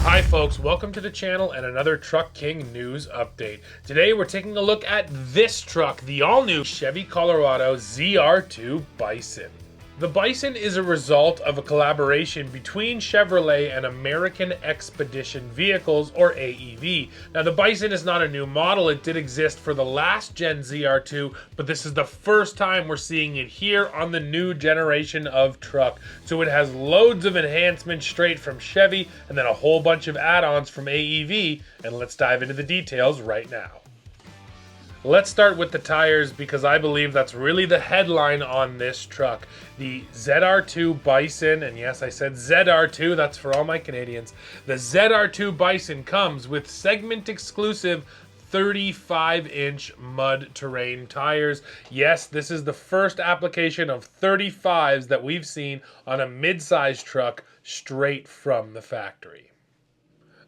Hi folks, welcome to the channel and another Truck King news update. Today we're taking a look at this truck, the all-new Chevy Colorado ZR2 Bison. The Bison is a result of a collaboration between Chevrolet and American Expedition Vehicles, or AEV. Now the Bison is not a new model, it did exist for the last gen ZR2, but this is the first time we're seeing it here on the new generation of truck. So it has loads of enhancements straight from Chevy and then a whole bunch of add-ons from AEV, and let's dive into the details right now. Let's start with the tires because I believe that's really the headline on this truck. The ZR2 Bison, and yes, I said ZR2, that's for all my Canadians. The ZR2 Bison comes with segment exclusive 35-inch mud terrain tires. Yes, this is the first application of 35s that we've seen on a mid-size truck straight from the factory.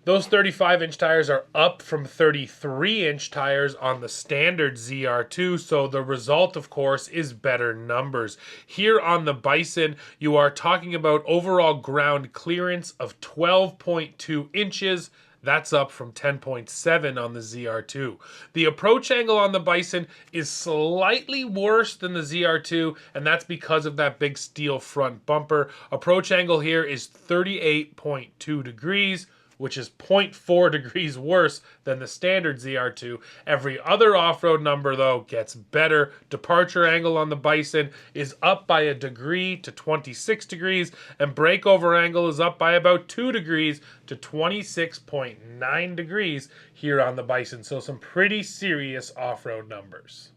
Those 35-inch tires are up from 33-inch tires on the standard ZR2, so the result, of course, is better numbers. Here on the Bison, you are talking about overall ground clearance of 12.2 inches. That's up from 10.7 on the ZR2. The approach angle on the Bison is slightly worse than the ZR2, and that's because of that big steel front bumper. Approach angle here is 38.2 degrees. Which is 0.4 degrees worse than the standard ZR2. Every other off-road number, though, gets better. Departure angle on the Bison is up by a degree to 26 degrees, and breakover angle is up by about 2 degrees to 26.9 degrees here on the Bison. So some pretty serious off-road numbers.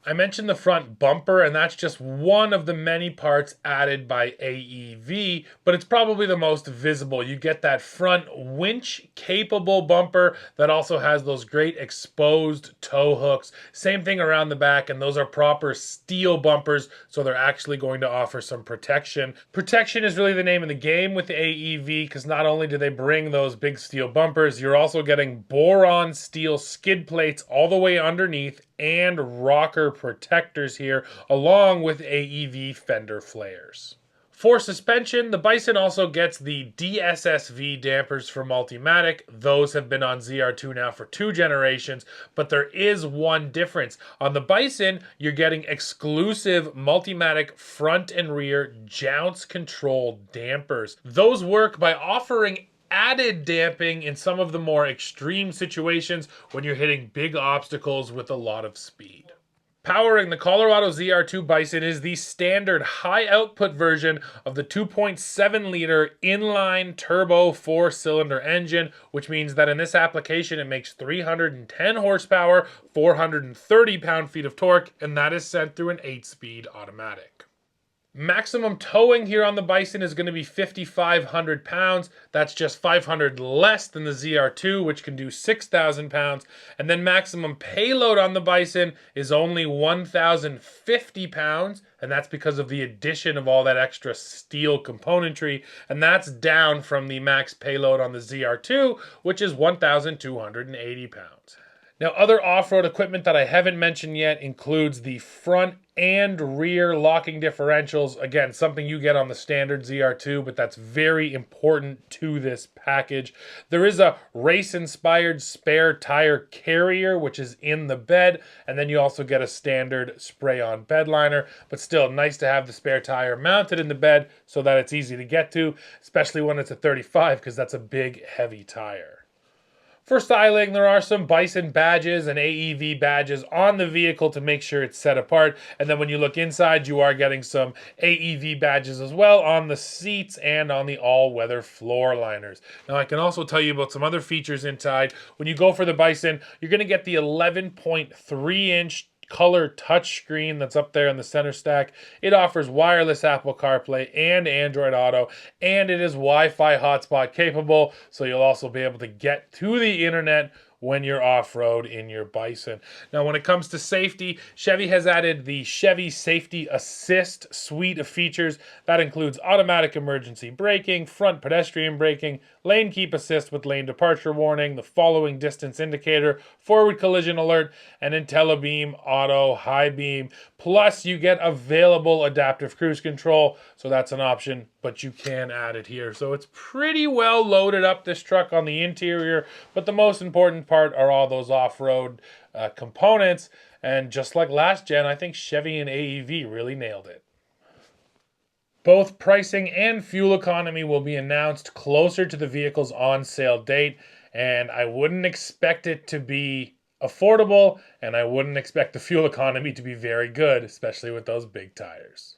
I mentioned the front bumper, and that's just one of the many parts added by AEV, but it's probably the most visible. You get that front winch-capable bumper that also has those great exposed tow hooks. Same thing around the back, and those are proper steel bumpers, so they're actually going to offer some protection. Protection is really the name of the game with the AEV, because not only do they bring those big steel bumpers, you're also getting boron steel skid plates all the way underneath and rocker protectors here, along with AEV fender flares. For suspension, the Bison also gets the DSSV dampers for Multimatic. Those have been on ZR2 now for 2 generations, but there is one difference. On the Bison, you're getting exclusive Multimatic front and rear jounce control dampers. Those work by offering added damping in some of the more extreme situations when you're hitting big obstacles with a lot of speed. Powering the Colorado ZR2 Bison is the standard high output version of the 2.7 liter inline turbo 4-cylinder engine, which means that in this application it makes 310 horsepower, 430 pound-feet of torque, and that is sent through an 8-speed automatic. Maximum towing here on the Bison is going to be 5,500 pounds. That's just 500 less than the ZR2, which can do 6,000 pounds. And then maximum payload on the Bison is only 1,050 pounds. And that's because of the addition of all that extra steel componentry. And that's down from the max payload on the ZR2, which is 1,280 pounds. Now, other off-road equipment that I haven't mentioned yet includes the front and rear locking differentials. Again, something you get on the standard ZR2, but that's very important to this package. There is a race-inspired spare tire carrier, which is in the bed, and then you also get a standard spray-on bed liner, but still nice to have the spare tire mounted in the bed so that it's easy to get to, especially when it's a 35, because that's a big, heavy tire. For styling, there are some Bison badges and AEV badges on the vehicle to make sure it's set apart. And then when you look inside, you are getting some AEV badges as well on the seats and on the all-weather floor liners. Now, I can also tell you about some other features inside. When you go for the Bison, you're going to get the 11.3-inch color touchscreen that's up there in the center stack. It offers wireless Apple CarPlay and Android Auto, and it is Wi-Fi hotspot capable, so you'll also be able to get to the internet when you're off-road in your Bison. Now, when it comes to safety, Chevy has added the Chevy Safety Assist suite of features. That includes automatic emergency braking, front pedestrian braking, lane keep assist with lane departure warning, the following distance indicator, forward collision alert, and IntelliBeam auto high beam. Plus, you get available adaptive cruise control, so that's an option, but you can add it here. So it's pretty well loaded up, this truck, on the interior, but the most important part are all those off-road components. And just like last gen, I think Chevy and AEV really nailed it. Both pricing and fuel economy will be announced closer to the vehicle's on-sale date, and I wouldn't expect it to be affordable, and I wouldn't expect the fuel economy to be very good, especially with those big tires.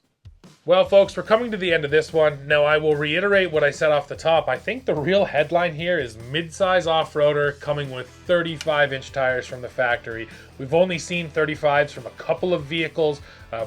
Well, folks, we're coming to the end of this one. Now, I will reiterate what I said off the top. I think the real headline here is midsize off-roader coming with 35-inch tires from the factory. We've only seen 35s from a couple of vehicles,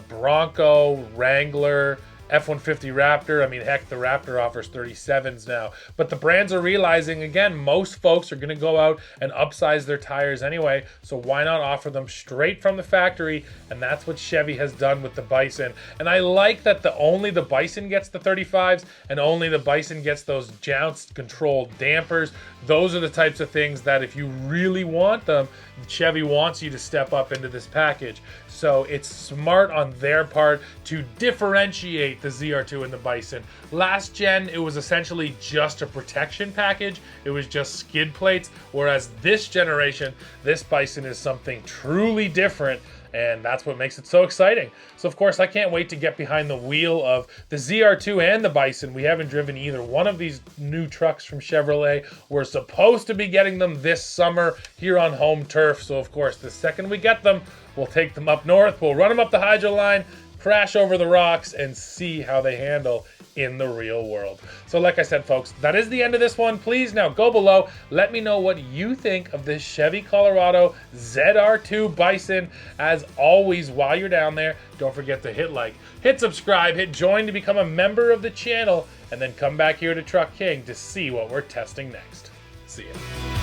Bronco, Wrangler, F-150 Raptor. I mean, heck, the Raptor offers 37s now. But the brands are realizing, again, most folks are going to go out and upsize their tires anyway, so why not offer them straight from the factory? And that's what Chevy has done with the Bison. And I like that only the Bison gets the 35s, and only the Bison gets those jounce-controlled dampers. Those are the types of things that if you really want them, Chevy wants you to step up into this package. So it's smart on their part to differentiate the ZR2 and the Bison. Last gen, it was essentially just a protection package. It was just skid plates. Whereas this generation, this Bison is something truly different. And that's what makes it so exciting. So, of course, I can't wait to get behind the wheel of the ZR2 and the Bison. We haven't driven either one of these new trucks from Chevrolet. We're supposed to be getting them this summer here on home turf. So, of course, the second we get them, we'll take them up north. We'll run them up the hydro line, crash over the rocks, and see how they handle in the real world. So like I said, folks, that is the end of this one. Please now go below. Let me know what you think of this Chevy Colorado ZR2 Bison. As always, while you're down there, don't forget to hit like, hit subscribe, hit join to become a member of the channel, and then come back here to Truck King to see what we're testing next. See ya.